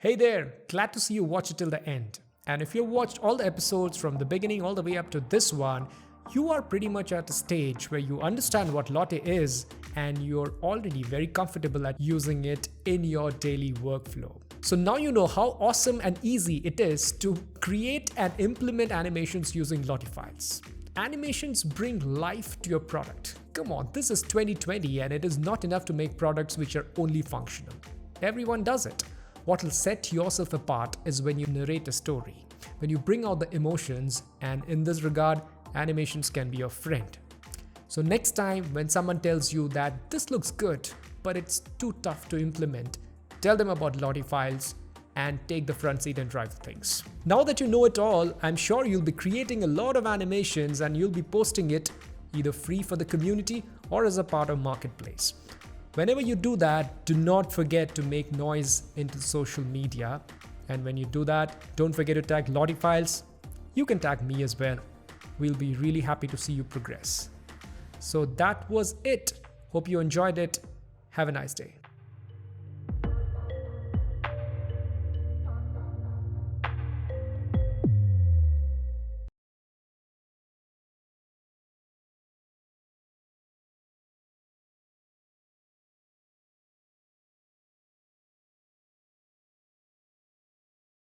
Hey there, glad to see you watch it till the end. And if you've watched all the episodes from the beginning all the way up to this one, you are pretty much at a stage where you understand what Lottie is and you're already very comfortable at using it in your daily workflow. So now you know how awesome and easy it is to create and implement animations using LottieFiles. Animations bring life to your product. Come on, this is 2020 and it is not enough to make products which are only functional. Everyone does it. What will set yourself apart is when you narrate a story, when you bring out the emotions, and in this regard, animations can be your friend. So next time when someone tells you that this looks good, but it's too tough to implement, tell them about LottieFiles and take the front seat and drive things. Now that you know it all, I'm sure you'll be creating a lot of animations and you'll be posting it either free for the community or as a part of marketplace. Whenever you do that, do not forget to make noise into social media. And when you do that, don't forget to tag LottieFiles. You can tag me as well. We'll be really happy to see you progress. So that was it. Hope you enjoyed it. Have a nice day.